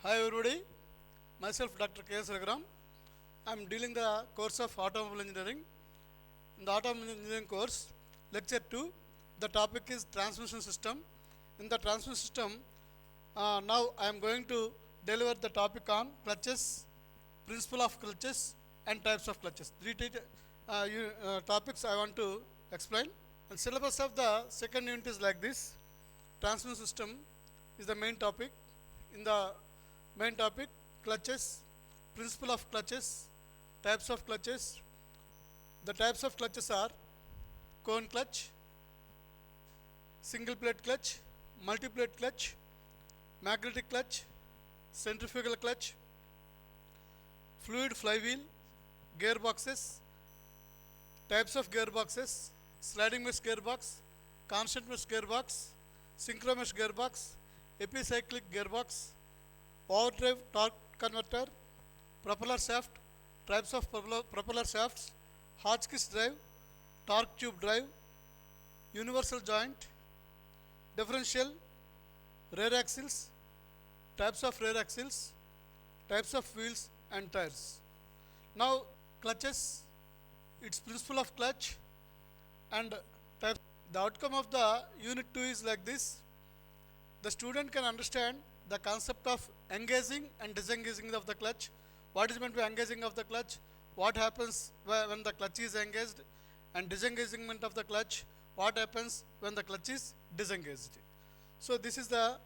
Hi everybody, myself Dr. K.S. Raghuram. I am dealing the course of Automobile Engineering. In the Automobile Engineering course, lecture 2, the topic is transmission system. In the transmission system, now I am going to deliver the topic on clutches, principle of clutches and types of clutches. Topics I want to explain. And syllabus of the second unit is like this. Transmission system is the main topic. In the main topic, clutches, principle of clutches, types of clutches. The types of clutches are cone clutch, single plate clutch, multi plate clutch, magnetic clutch, centrifugal clutch, fluid flywheel, gearboxes, types of gearboxes, sliding mesh gearbox, constant mesh gearbox, synchro mesh gearbox, epicyclic gearbox, overdrive torque converter, propeller shaft, types of propeller shafts, Hotchkiss drive, torque tube drive, universal joint, differential, rear axles, types of rear axles, types of wheels and tires. Now clutches, its principle of clutch and types. The outcome of the unit 2 is like this. The student can understand the concept of engaging and disengaging of the clutch. What is meant by engaging of the clutch? What happens when the clutch is engaged, and disengagement of the clutch? What happens when the clutch is disengaged? So this is the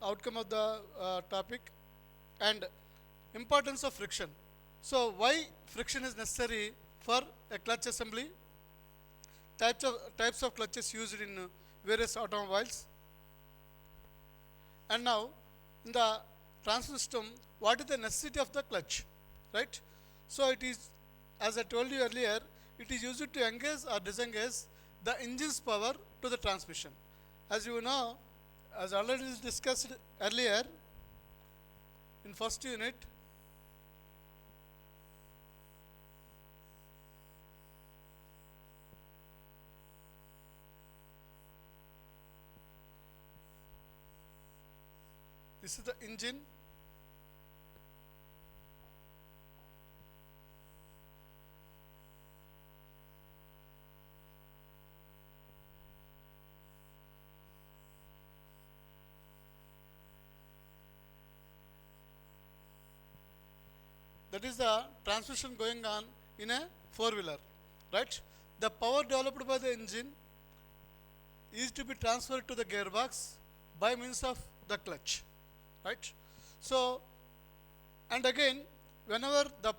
outcome of the topic. And importance of friction. So why friction is necessary for a clutch assembly? Types of clutches used in various automobiles. And now in the transmission system, what is the necessity of the clutch, right? So it is, as I told you earlier, it is used to engage or disengage the engine's power to the transmission. As you know, as already discussed earlier in first unit, this is the engine. That is the transmission going on in a four-wheeler, right? The power developed by the engine is to be transferred to the gearbox by means of the clutch, right? So, and again, whenever the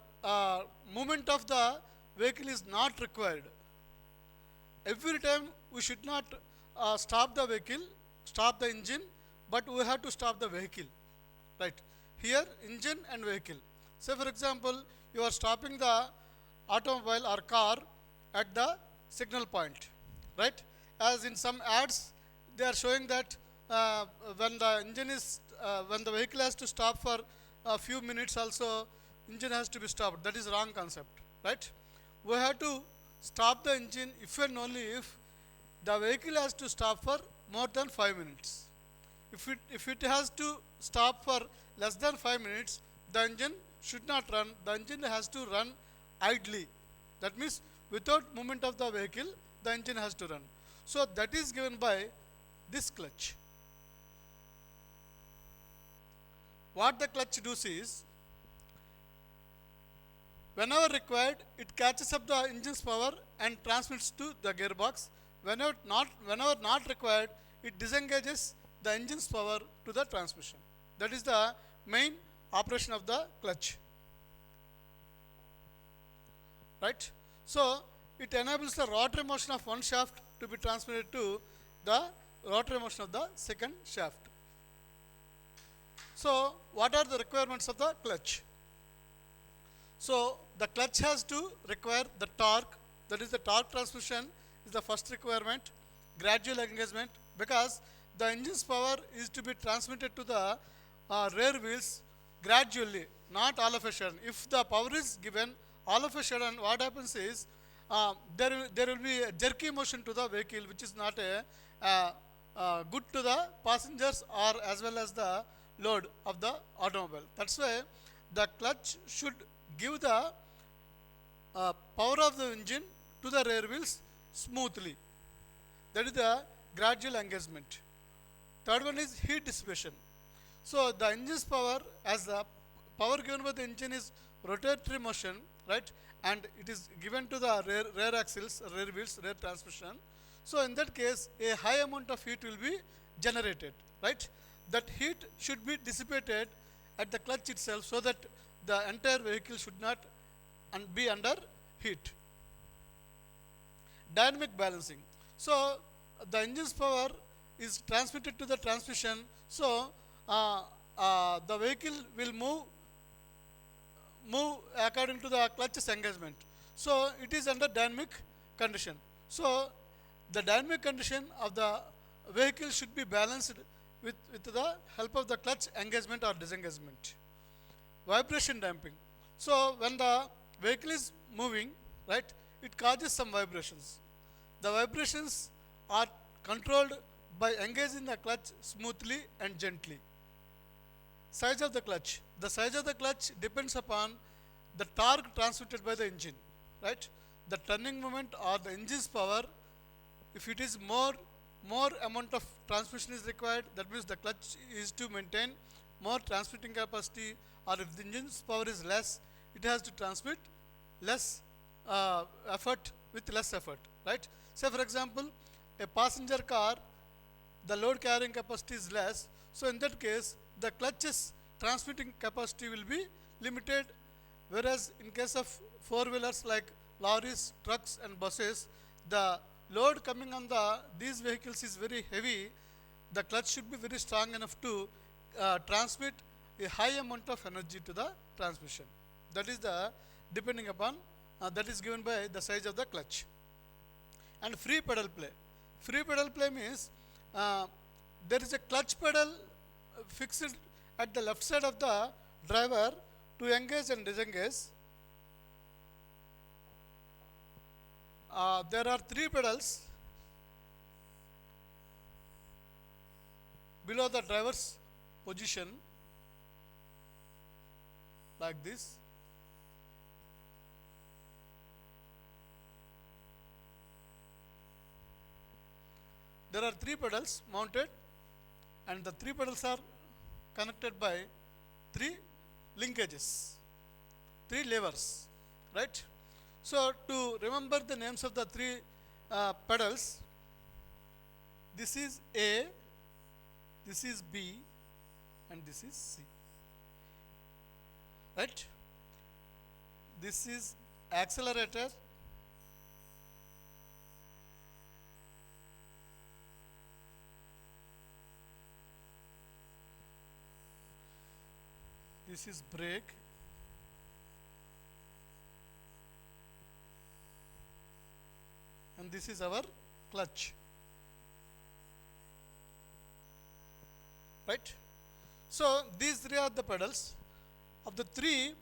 movement of the vehicle is not required, every time we should not stop the vehicle, stop the engine, but we have to stop the vehicle, right? Here, engine and vehicle. Say for example, you are stopping the automobile or car at the signal point, right? As in some ads, they are showing that when the vehicle has to stop for a few minutes, also engine has to be stopped. That is wrong concept, right? We have to stop the engine if and only if the vehicle has to stop for more than 5 minutes. If it has to stop for less than 5 minutes, the engine should not run. The engine has to run idly. That means without movement of the vehicle, the engine has to run. So that is given by this clutch. What the clutch does is, whenever required, it catches up the engine's power and transmits to the gearbox. Whenever not required, it disengages the engine's power to the transmission. That is the main operation of the clutch, right? So it enables the rotary motion of one shaft to be transmitted to the rotary motion of the second shaft. So what are the requirements of the clutch? So the clutch has to require the torque, that is the torque transmission is the first requirement, gradual engagement, because the engine's power is to be transmitted to the rear wheels gradually, not all of a sudden. If the power is given all of a sudden, what happens is there will be a jerky motion to the vehicle, which is not a good to the passengers or as well as the load of the automobile. That's why the clutch should give the power of the engine to the rear wheels smoothly. That is the gradual engagement. Third one is heat dissipation. So the engine's power, as the power given by the engine is rotatory motion, right, and it is given to the rear axles, rear wheels, rear transmission. So in that case, a high amount of heat will be generated, right. That heat should be dissipated at the clutch itself, so that the entire vehicle should not be under heat. Dynamic balancing. So the engine's power is transmitted to the transmission. So the vehicle will move according to the clutch's engagement. So it is under dynamic condition. So the dynamic condition of the vehicle should be balanced with the help of the clutch engagement or disengagement. Vibration damping. So when the vehicle is moving, right, it causes some vibrations. The vibrations are controlled by engaging the clutch smoothly and gently. Size of the clutch. The size of the clutch depends upon the torque transmitted by the engine, right? The turning moment or the engine's power. If it is more amount of transmission is required, that means the clutch is to maintain more transmitting capacity, or if the engine's power is less, it has to transmit less effort with less effort, right? Say for example, a passenger car, the load carrying capacity is less, so in that case the clutch's transmitting capacity will be limited, whereas in case of four-wheelers like lorries, trucks and buses, the load coming on these vehicles is very heavy. The clutch should be very strong enough to transmit a high amount of energy to the transmission. That is the depending upon that is given by the size of the clutch. And free pedal play. Free pedal play means there is a clutch pedal fixed at the left side of the driver to engage and disengage. There are three pedals below the driver's position, like this. There are three pedals mounted, and the three pedals are connected by three linkages, three levers, right? So to remember the names of the three pedals, this is A, this is B, and this is C, right? This is accelerator, this is brake, and this is our clutch, right? So these three are the pedals. Of the three,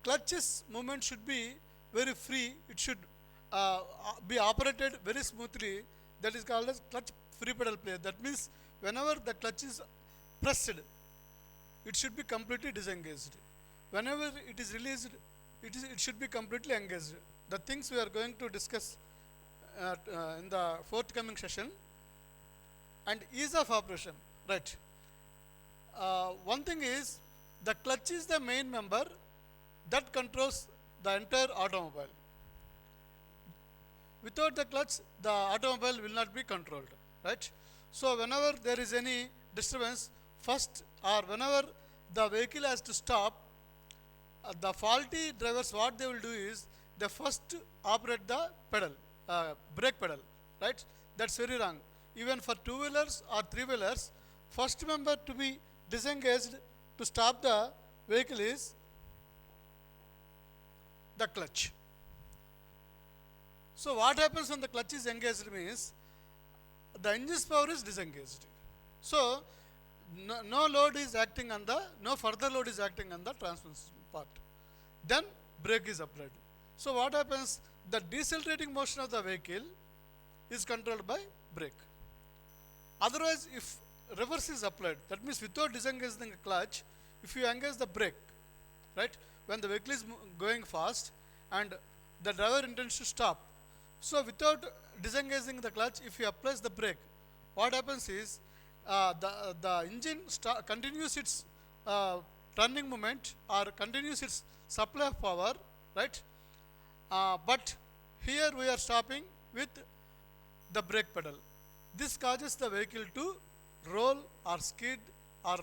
clutch's movement should be very free. It should be operated very smoothly. That is called as clutch free pedal play. That means whenever the clutch is pressed, it should be completely disengaged. Whenever it is released, it should be completely engaged. The things we are going to discuss in the forthcoming session. And ease of operation, right? One thing is, the clutch is the main member that controls the entire automobile. Without the clutch, the automobile will not be controlled, right? So whenever there is any disturbance, first or whenever the vehicle has to stop, the faulty drivers, what they will do is, they first operate the pedal, brake pedal, right? That's very wrong. Even for two-wheelers or three-wheelers, first member to be disengaged to stop the vehicle is the clutch. So what happens when the clutch is engaged means, the engine's power is disengaged. So no load is acting on no further load is acting on the transmission part. Then brake is applied. So what happens? The decelerating motion of the vehicle is controlled by brake. Otherwise, if reverse is applied. That means without disengaging the clutch, if you engage the brake, right, when the vehicle is going fast and the driver intends to stop, so without disengaging the clutch, if he applies the brake, what happens is the engine continues its turning movement or continues its supply of power, right? But here we are stopping with the brake pedal. This causes the vehicle to roll or skid or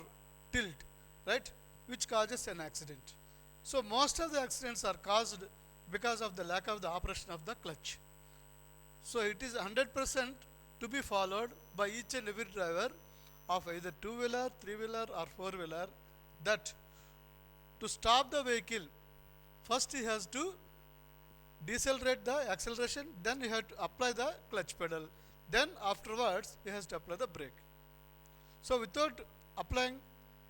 tilt, right, which causes an accident. So most of the accidents are caused because of the lack of the operation of the clutch. So it is 100% to be followed by each and every driver of either two-wheeler, three-wheeler or four-wheeler, that to stop the vehicle, first he has to decelerate the acceleration, then he has to apply the clutch pedal, then afterwards he has to apply the brake. So without applying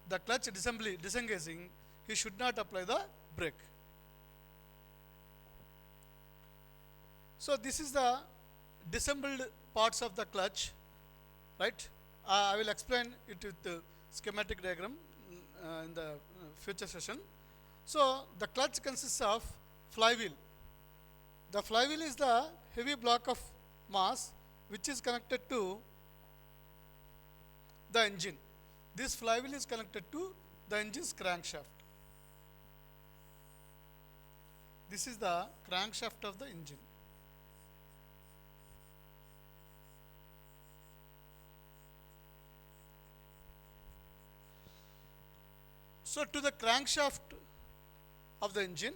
the clutch disengaging, he should not apply the brake. So this is the disassembled parts of the clutch, right? I will explain it with the schematic diagram in the future session. So the clutch consists of flywheel. The flywheel is the heavy block of mass which is connected to the engine. This flywheel is connected to the engine's crankshaft. This is the crankshaft of the engine. So to the crankshaft of the engine,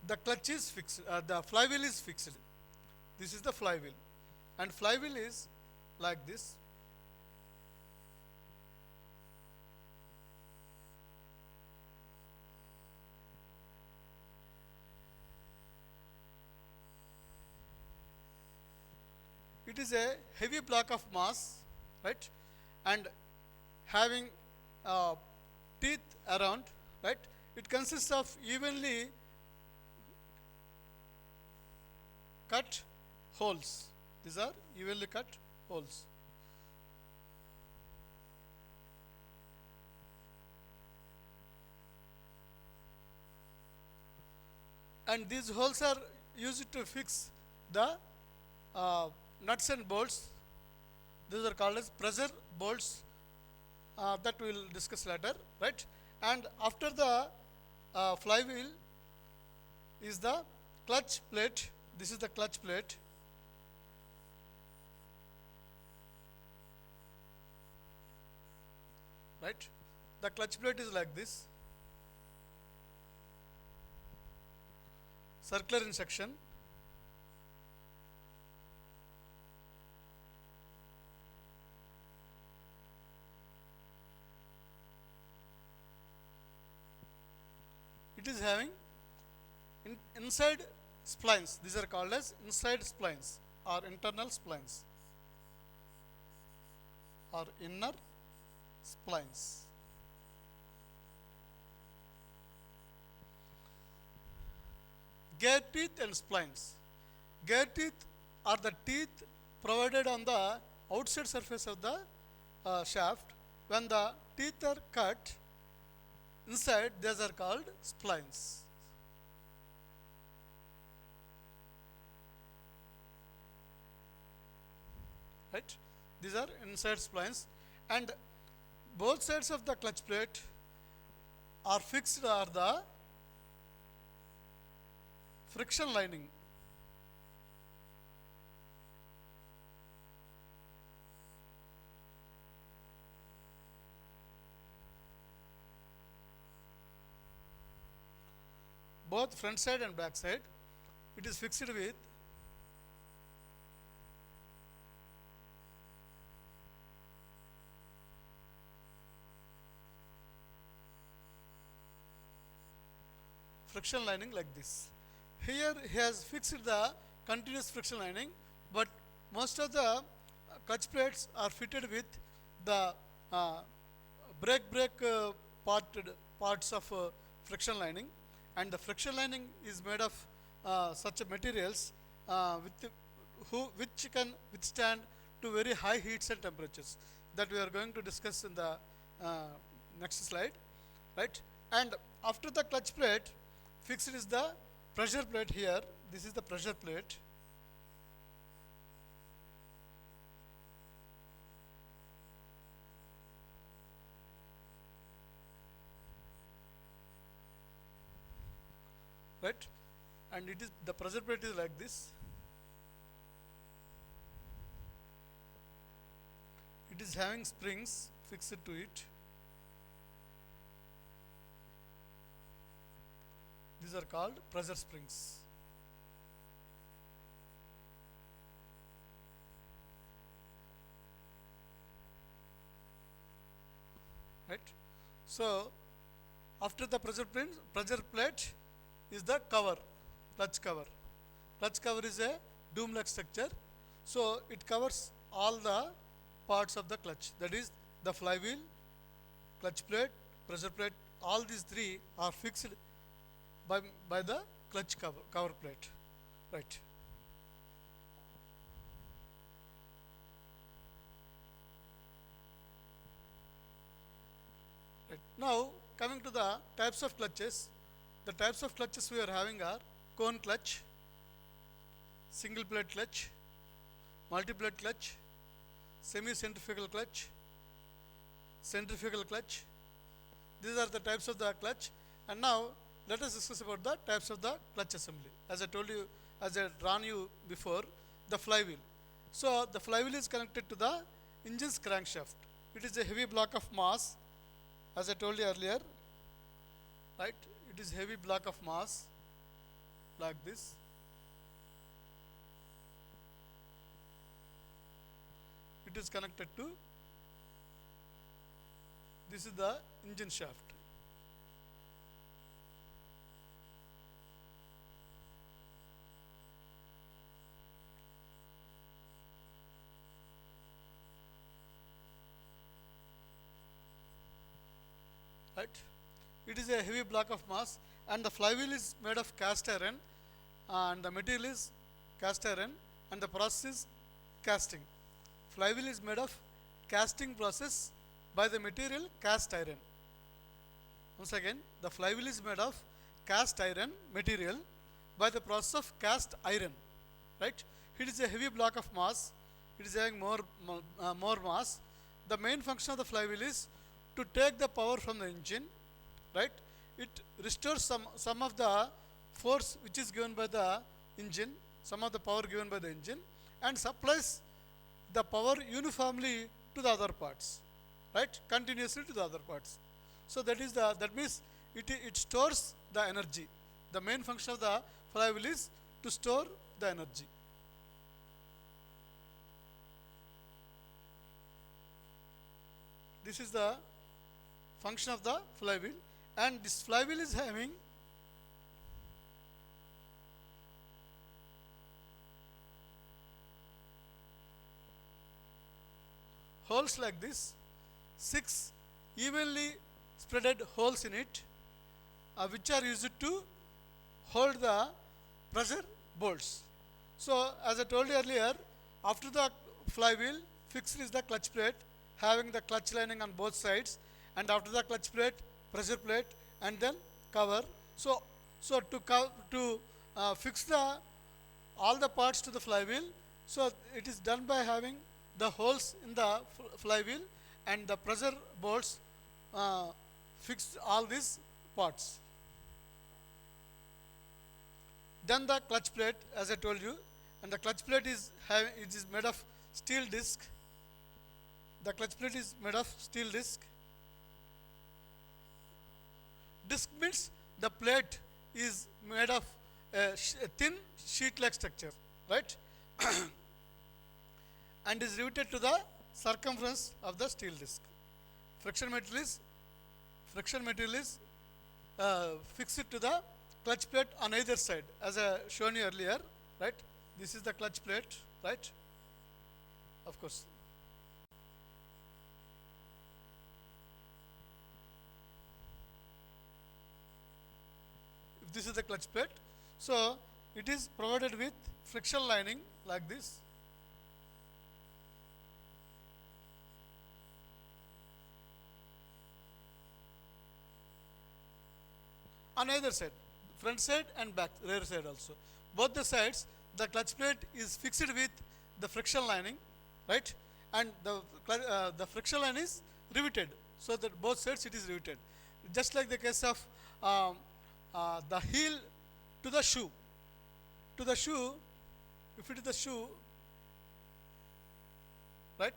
the clutch is fixed, the flywheel is fixed. This is the flywheel, and flywheel is like this. It is a heavy block of mass, right, and having teeth around, right. It consists of evenly cut holes. These are evenly cut holes. And these holes are used to fix the nuts and bolts. These are called as pressure bolts, that we will discuss later, right? And after the flywheel is the clutch plate. This is the clutch plate. Right? The clutch plate is like this, circular in section. It is having inside splines. These are called as inside splines or internal splines or inner splines. Gear teeth and splines. Gear teeth are the teeth provided on the outside surface of the shaft. When the teeth are cut inside, these are called splines. Right? These are inside splines, and both sides of the clutch plate are fixed are the friction lining. Both front side and back side, it is fixed with friction lining like this. Here he has fixed the continuous friction lining, but most of the clutch plates are fitted with the brake parts of friction lining, and the friction lining is made of such materials which can withstand to very high heats and temperatures. that we are going to discuss in the uh, next slide, right? And after the clutch plate, fixed is the pressure plate here. This is the pressure plate, right? And it is the pressure plate is like this. It is having springs fixed to it. These are called pressure springs. Right? So after the pressure plate is the cover, clutch cover. Clutch cover is a dome-like structure. So it covers all the parts of the clutch. That is the flywheel, clutch plate, pressure plate. All these three are fixed by the clutch cover plate. Right. Right. Now coming to the types of clutches. The types of clutches we are having are cone clutch, single plate clutch, multi plate clutch, semi centrifugal clutch, centrifugal clutch. These are the types of the clutch. And now let us discuss about the types of the clutch assembly. As I told you, as I drawn you before, the flywheel. So the flywheel is connected to the engine's crankshaft. It is a heavy block of mass, as I told you earlier, right? It is heavy block of mass like this. It is connected to, this is the engine shaft. Right? It is a heavy block of mass, and the flywheel is made of cast iron, and the material is cast iron, and the process is casting. Flywheel is made of casting process by the material cast iron. Once again, the flywheel is made of cast iron material by the process of cast iron. Right? It is a heavy block of mass. It is having more mass. The main function of the flywheel is to take the power from the engine. Right? It restores some of the force which is given by the engine, some of the power given by the engine, and supplies the power uniformly to the other parts, right? Continuously to the other parts. So that means it stores the energy. The main function of the flywheel is to store the energy. This is the function of the flywheel, and this flywheel is having holes like this, 6 evenly spreaded holes in it, which are used to hold the pressure bolts. So as I told you earlier, after the flywheel, fixed is the clutch plate having the clutch lining on both sides, and after the clutch plate, pressure plate, and then cover. So to fix all the parts to the flywheel, so it is done by having the holes in the flywheel, and the pressure bolts fix all these parts. Then the clutch plate, as I told you, and the clutch plate is made of steel disc. The clutch plate is made of steel disc. Disc means the plate is made of a thin sheet-like structure, right? And is riveted to the circumference of the steel disc. Friction material is fixed to the clutch plate on either side, as I shown you earlier, right? This is the clutch plate, right? Of course. If this is the clutch plate, so it is provided with friction lining like this. on either side, front side and back rear side also. Both the sides, the clutch plate is fixed with the friction lining, right? And the friction line is riveted, so that both sides it is riveted. Just like the case of um, the heel to the shoe. To the shoe, if it is the shoe, right?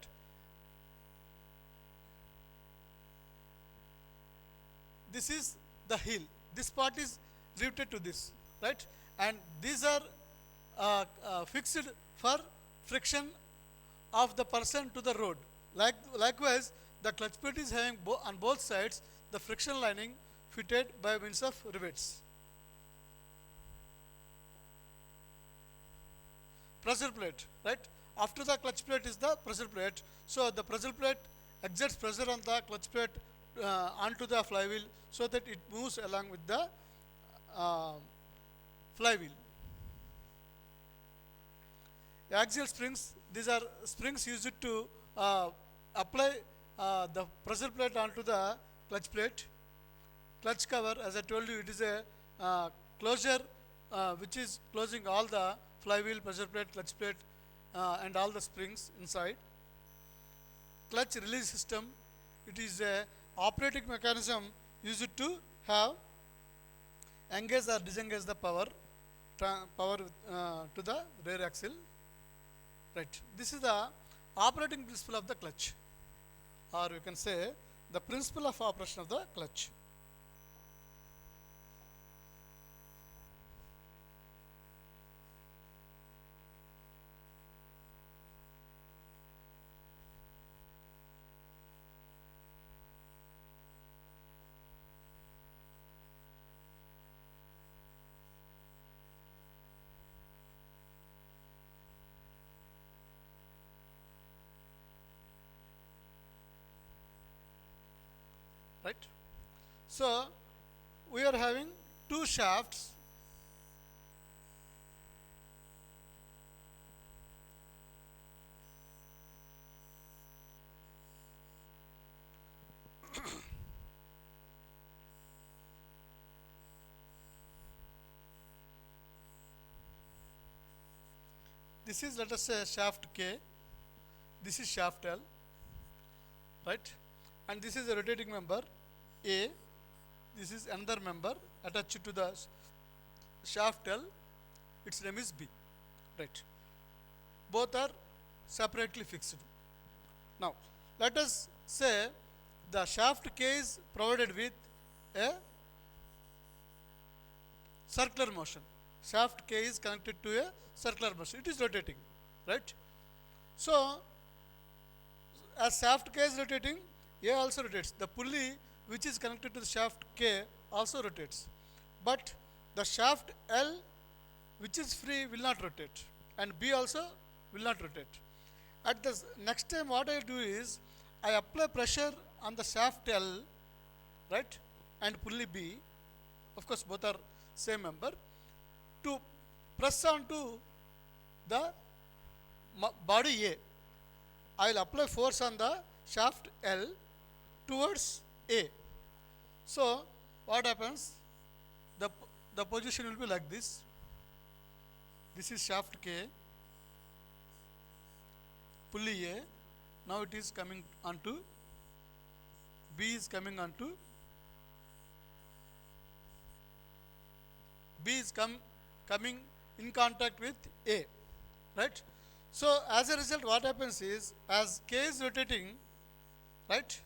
This is the heel. This part is riveted to this, right? And these are fixed for friction of the person to the road. Likewise, the clutch plate is having on both sides the friction lining fitted by means of rivets. Pressure plate, right? After the clutch plate is the pressure plate. So the pressure plate exerts pressure on the clutch plate onto the flywheel, so that it moves along with the uh, flywheel. Axial springs, these are springs used to apply the pressure plate onto the clutch plate. Clutch cover, as I told you, it is a closure which is closing all the flywheel, pressure plate, clutch plate, and all the springs inside. Clutch release system, it is a operating mechanism used to have engage or disengage the power to the rear axle. Right. This is the operating principle of the clutch, or you can say the principle of operation of the clutch. Right. So we are having two shafts. This is, let us say, shaft K. This is shaft L, right? And this is a rotating member A. This is another member attached to the shaft L. Its name is B, right? Both are separately fixed. Now, let us say the shaft K is provided with a circular motion. Shaft K is connected to a circular motion. It is rotating, right? So, as shaft K is rotating, A also rotates. The pulley which is connected to the shaft K also rotates. But the shaft L which is free will not rotate, and B also will not rotate. At the next time what I do is I apply pressure on the shaft L, right, and pulley B. Of course both are same member, to press onto the body A. I will apply force on the shaft L towards A. So what happens? The position will be like this. This is shaft K, pulley A. Now it is coming onto B, is coming onto B is coming in contact with A, right? So as a result, what happens is, as K is rotating, right,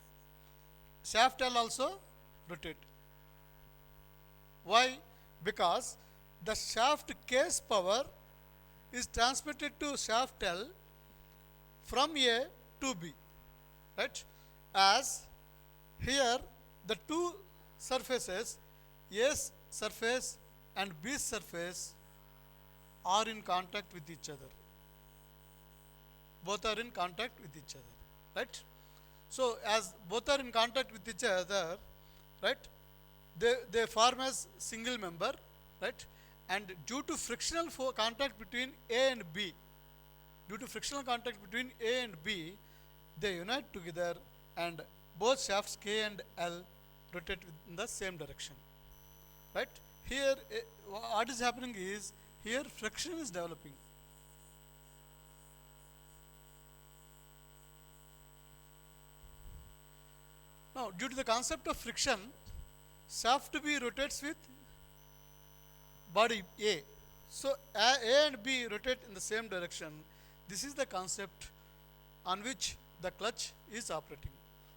shaft L also rotate. Why? Because the shaft K's power is transmitted to shaft L from A to B, right? As here the two surfaces, A's surface and B's surface, are in contact with each other. Both are in contact with each other, right? So as both are in contact with each other, right, they form as single member, right? And due to frictional contact between A and B, due to frictional contact between A and B, they unite together, and both shafts K and L rotate in the same direction. right? Here what is happening is, here friction is developing. Now due to the concept of friction, shaft B rotates with body A. So A and B rotate in the same direction. This is the concept on which the clutch is operating.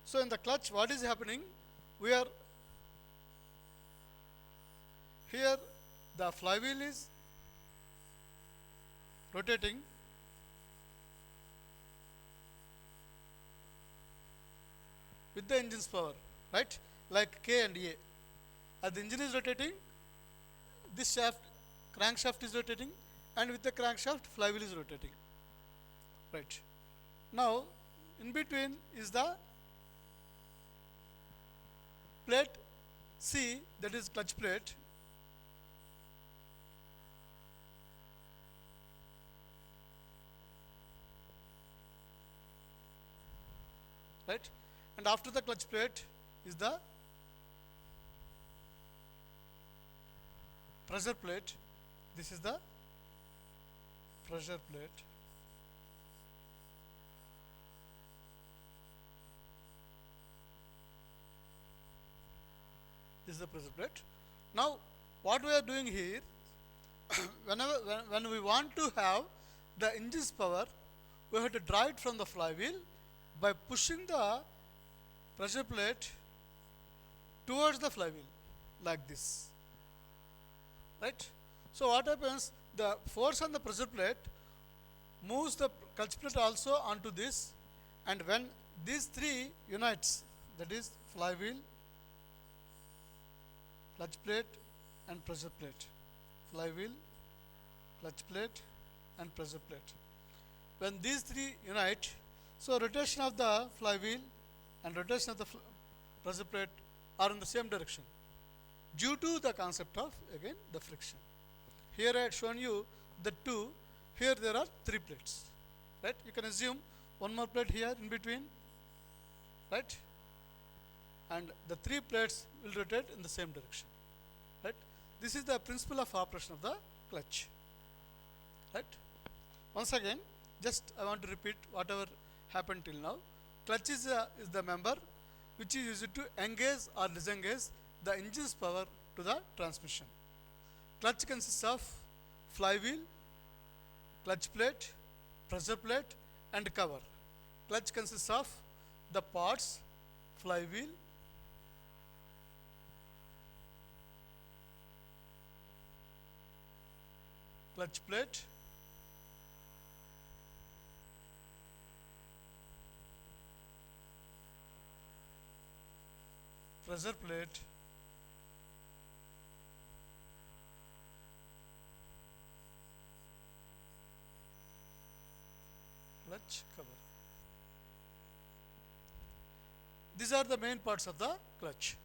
So in the clutch, what is happening? We are here, the flywheel is rotating with the engine's power, right? Like K and A. As the engine is rotating, this shaft, crankshaft is rotating, and with the crankshaft, flywheel is rotating, right? Now, in between is the plate C, that is clutch plate. Right? And after the clutch plate is the pressure plate. This is the pressure plate. This is the pressure plate. Now, what we are doing here, when we want to have the engine's power, we have to draw it from the flywheel by pushing the pressure plate towards the flywheel like this, right? So what happens, the force on the pressure plate moves the clutch plate also onto this, and when these three unites, that is flywheel, clutch plate and pressure plate, flywheel, clutch plate and pressure plate, when these three unite, so rotation of the flywheel and rotation of the pressure plate are in the same direction due to the concept of, again, the friction. Here I had shown you the two. Here there are three plates, right? You can assume one more plate here in between, right? And the three plates will rotate in the same direction, right? This is the principle of operation of the clutch, right? Once again, just I want to repeat whatever happened till now. Clutch is the member which is used to engage or disengage the engine's power to the transmission. Clutch consists of flywheel, clutch plate, pressure plate and cover. Clutch consists of the parts flywheel, clutch plate, pressure plate, clutch, cover. These are the main parts of the clutch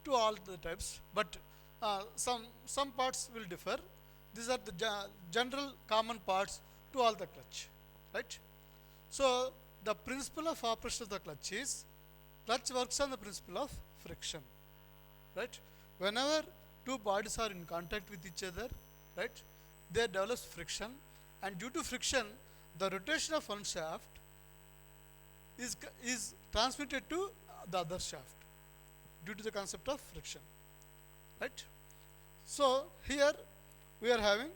to all the types, but some parts will differ. These are the general common parts to all the clutch, right? So the principle of operation of the clutch is, clutch works on the principle of friction, right? Whenever two bodies are in contact with each other, right, they develop friction, and due to friction, the rotation of one shaft is transmitted to the other shaft due to the concept of friction, right? So here we are having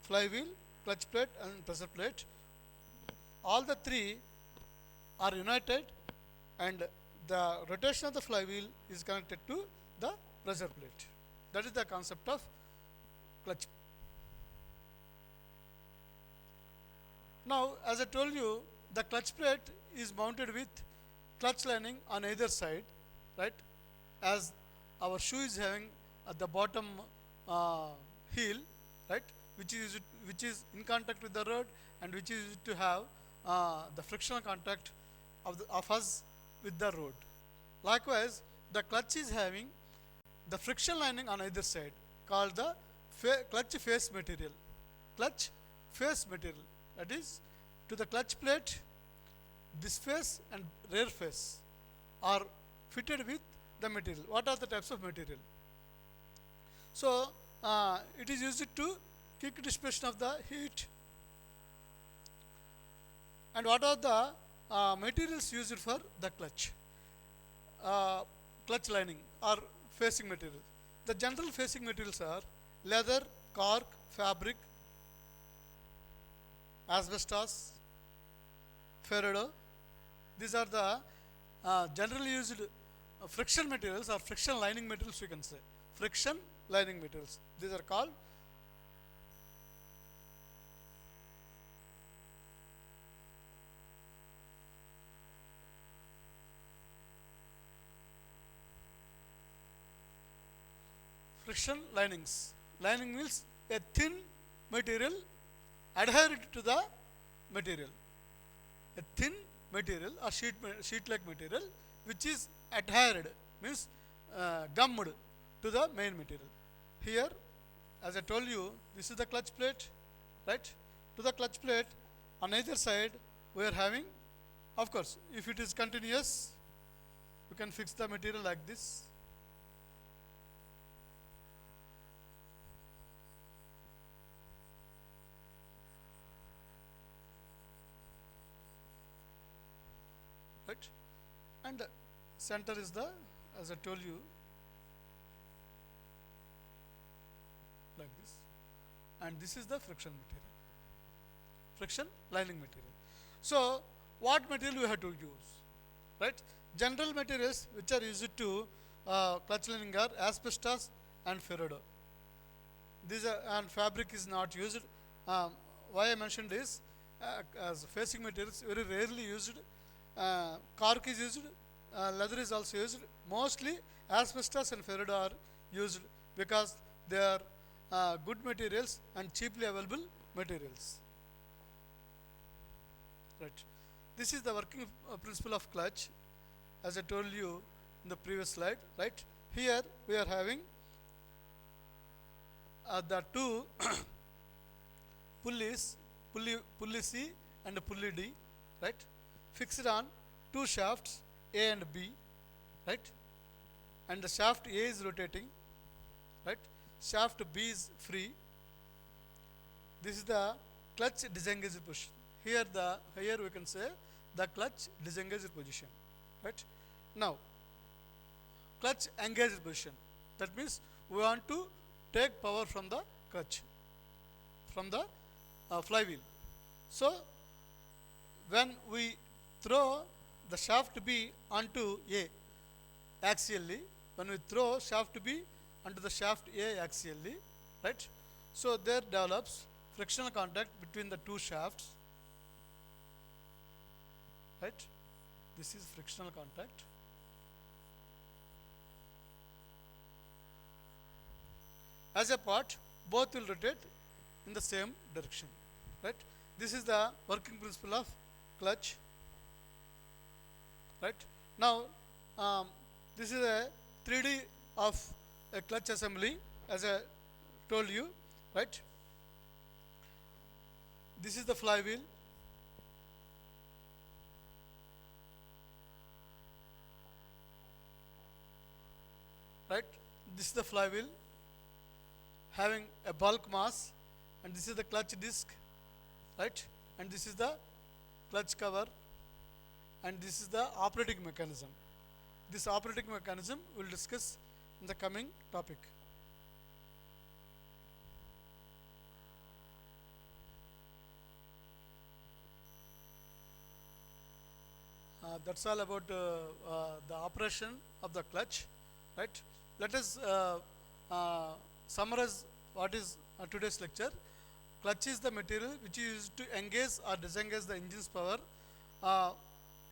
flywheel, clutch plate and pressure plate. All the three are united, and the rotation of the flywheel is connected to the pressure plate. That is the concept of clutch. Now, as I told you, the clutch plate is mounted with clutch lining on either side, right? As our shoe is having at the bottom heel, right, which is in contact with the road, and which is to have the frictional contact of us with the road. Likewise, the clutch is having the friction lining on either side, called the clutch face material. Clutch face material, that is, to the clutch plate, this face and rear face are fitted with the material. What are the types of material? So it is used to quick dissipation of the heat. And what are the materials used for the clutch? Clutch lining or facing material. The general facing materials are leather, cork, fabric, asbestos, Ferrado. These are the generally used friction materials or friction lining materials, you can say. Friction lining materials. These are called friction linings. Lining means a thin material adhered to the material. A thin material or sheet like material which is adhered means gummed to the main material. Here, as I told you, this is the clutch plate, right? To the clutch plate on either side we are having, of course, if it is continuous, you can fix the material like this. Right? And center is the, as I told you, like this. And this is the friction material. Friction lining material. So, what material we have to use? Right? General materials which are used to clutch lining are asbestos and Ferrado. These are, and fabric is not used. Why I mentioned is as facing materials very rarely used. Cork is used, leather is also used. Mostly asbestos and Ferrado are used because they are good materials and cheaply available materials. Right. This is the working principle of clutch, as I told you in the previous slide. Right. Here we are having the two pulleys, pulley C and pulley D, right, fixed on two shafts A and B, right, and the shaft A is rotating, right, shaft B is free. This is the clutch disengaged position. Here we can say the clutch disengaged position, right. Now clutch engaged position, that means we want to take power from the clutch, from the flywheel. So when we throw the shaft B onto A axially, when we throw shaft B onto the shaft A axially, right, so there develops frictional contact between the two shafts, right. This is frictional contact. As a part, both will rotate in the same direction, right. This is the working principle of clutch, right. Now this is a 3D of a clutch assembly, as I told you, right. This is the flywheel, right. This is the flywheel having a bulk mass, and this is the clutch disc, right, and this is the clutch cover, and this is the operating mechanism. This operating mechanism we will discuss in the coming topic. That's all about the operation of the clutch, right. Let us summarize what is today's lecture. Clutch is the material which is used to engage or disengage the engine's power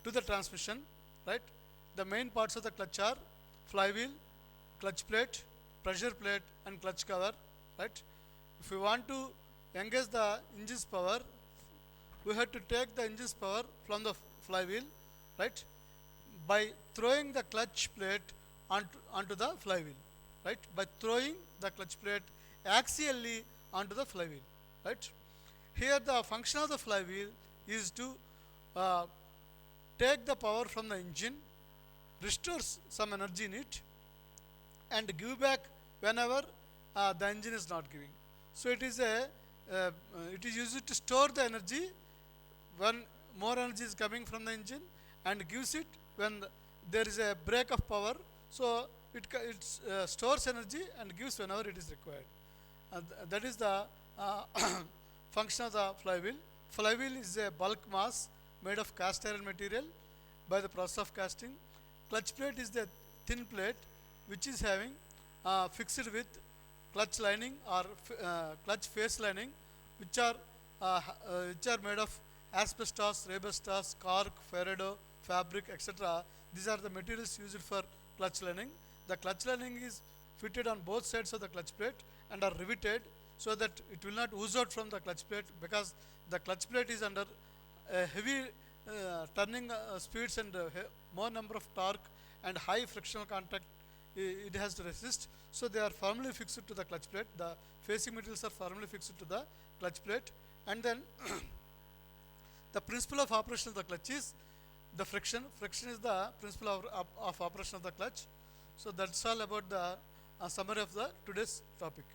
to the transmission, right. The main parts of the clutch are flywheel, clutch plate, pressure plate and clutch cover, right. If we want to engage the engine's power, we have to take the engine's power from the flywheel, right, by throwing the clutch plate onto the flywheel, right, by throwing the clutch plate axially onto the flywheel, right. Here the function of the flywheel is to take the power from the engine, restores some energy in it, and give back whenever the engine is not giving. So it is used to store the energy when more energy is coming from the engine, and gives it when there is a break of power. So it stores energy and gives whenever it is required. That is the uh, function of the flywheel. Flywheel is a bulk mass made of cast iron material by the process of casting. Clutch plate is the thin plate which is having fixed with clutch lining or clutch face lining, which are which are made of asbestos, rebestos, cork, Farado, fabric, etc. These are the materials used for clutch lining. The clutch lining is fitted on both sides of the clutch plate and are riveted so that it will not ooze out from the clutch plate, because the clutch plate is under heavy turning speeds and more number of torque and high frictional contact it has to resist. So they are firmly fixed to the clutch plate. The facing materials are firmly fixed to the clutch plate. And then the principle of operation of the clutch is the friction. Friction is the principle of operation of the clutch. So that's all about the summary of the today's topic.